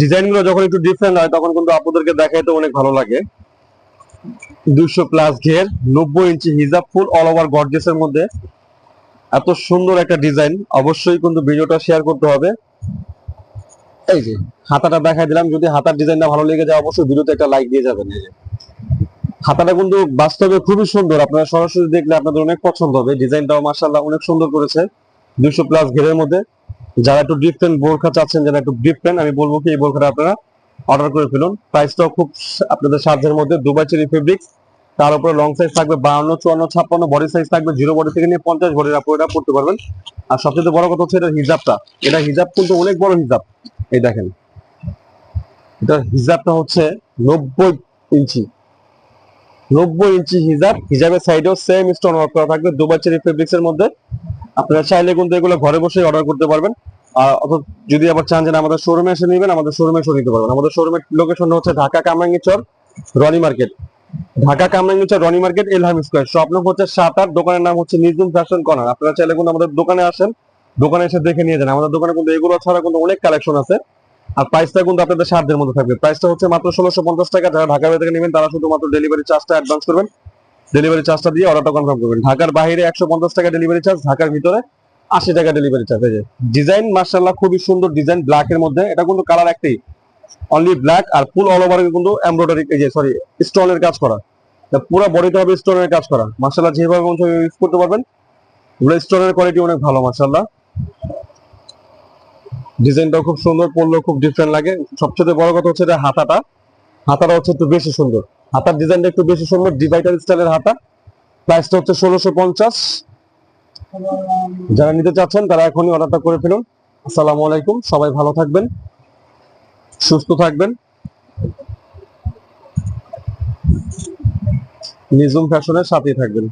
Design গুলো যখন একটু ডিফারেন্ট হয় তখন কিন্তু আপনাদেরকে দেখাইতে অনেক ভালো লাগে। 200+ ঘের, 90 ইঞ্চি হিজাব, ফুল অল ওভার গর্জিয়াস এর মধ্যে এত সুন্দর একটা ডিজাইন। অবশ্যই কিন্তু ভিডিওটা শেয়ার করতে হবে। এই যে হাতাটা দেখাই দিলাম, যদি হাতার ডিজাইনটা ভালো লেগে যায় অবশ্যই ভিডিওতে একটা লাইক দিয়ে যাবেন। এই যে হাতাটা কিন্তু বাস্তবে খুবই সুন্দর, আপনারা সরাসরি দেখলে আপনাদের অনেক পছন্দ হবে। ডিজাইনটাও মাশাআল্লাহ অনেক সুন্দর করেছে 200+ ঘেরের মধ্যে। যারা একটু ডিফারেন্ট বোরখা চাচ্ছেন, যারা একটু ডিফারেন্ট, আমি বলবো কি এই বোরখাটা আপনারা অর্ডার করে ফেলুন। প্রাইসটাও খুব আপনাদের সাধ্যের মধ্যে। দুবাই চেরি ফেব্রিক্স, তার উপরে লং সাইজ থাকবে 52, 54, 56, বডি সাইজ থাকবে 0 বডি থেকে নিয়ে 50 বডির আপনারা পড়তে পারবেন। আর সবচেয়ে বড় কথা হচ্ছে এটা হিজাবটা, এটা হিজাব কিন্তু অনেক বড় হিজাব। এই দেখেন, এটা হিজাবটা হচ্ছে 90 ইঞ্চি, 90 ইঞ্চি হিজাব। হিজাবের সাইডেও সেম স্টোন ওয়ার্ক করা থাকবে দুবাই চেরি ফেব্রিক্স এর মধ্যে। আপনারা চাইলে কিন্তু এগুলো ঘরে বসে অর্ডার করতে পারবেন। আর যদি আবার চান যে আমাদের শোরুমে এসে নেবেন, আমাদের শোরুমে এসে নিতে পারবেন। আমাদের শোরুমের লোকেশন হচ্ছে Dhaka Kamrangirchar Roni market, Dhaka Kamrangirchar Roni market Elham square. Shop number হচ্ছে 7-8, দোকানের নাম হচ্ছে নিজুম ফ্যাশন কর্নার। আপনারা চাইলে কিন্তু আমাদের দোকানে আসেন, দোকানে এসে দেখে নিয়ে যান। আমাদের দোকানে কিন্তু এগুলো ছাড়া কিন্তু অনেক কালেকশন আছে। আর প্রাইসটা কিন্তু আপনাদের সাধ্যের মধ্যে থাকবে। প্রাইসটা হচ্ছে মাত্র 1650 টাকা। যারা ঢাকার বাইরে থেকে নেবেন তারা শুধুমাত্র ডেলিভারি চার্জটা অ্যাডভান্স করবেন, ডেলিভারি চার্জটা দিয়ে অর্ডারটা কনফার্ম করবেন। ঢাকার বাইরে 150 টাকা ডেলিভারি চার্জ, ঢাকার ভিতরে 80 টাকা ডেলিভারি চার্জ। এই যে ডিজাইন মাশাআল্লাহ খুবই সুন্দর ডিজাইন, ব্ল্যাক এর মধ্যে। এটা কিন্তু কালার একটাই, অনলি ব্ল্যাক। আর ফুল অল ওভার কিন্তু এমব্রয়ডারি, এই যে সরি স্টোনের কাজ করা। পুরো বডিতে হবে স্টোনের কাজ করা। মাশাআল্লাহ যেভাবে ইউজ করতে পারবেন। এগুলো স্টোনের কোয়ালিটি অনেক ভালো মাশাআল্লাহ। ডিজাইনটাও খুব সুন্দর, পরলেও খুব ডিফারেন্ট লাগে। সবচেয়ে বড় কথা হচ্ছে এটা হাতাটা, হাতাটা হচ্ছে একটু বেশি সুন্দর। হাতার ডিজাইনটা একটু বেশি সুন্দর, ডিভাইডার স্টাইলের হাতা। প্রাইসটা হচ্ছে 1650। যারা নিতে চাচ্ছেন তারা এখনই অর্ডারটা করে ফেলুন। আসসালামু আলাইকুম, সবাই ভালো থাকবেন, সুস্থ থাকবেন। নিজুম ফ্যাশনের সাথেই থাকবেন।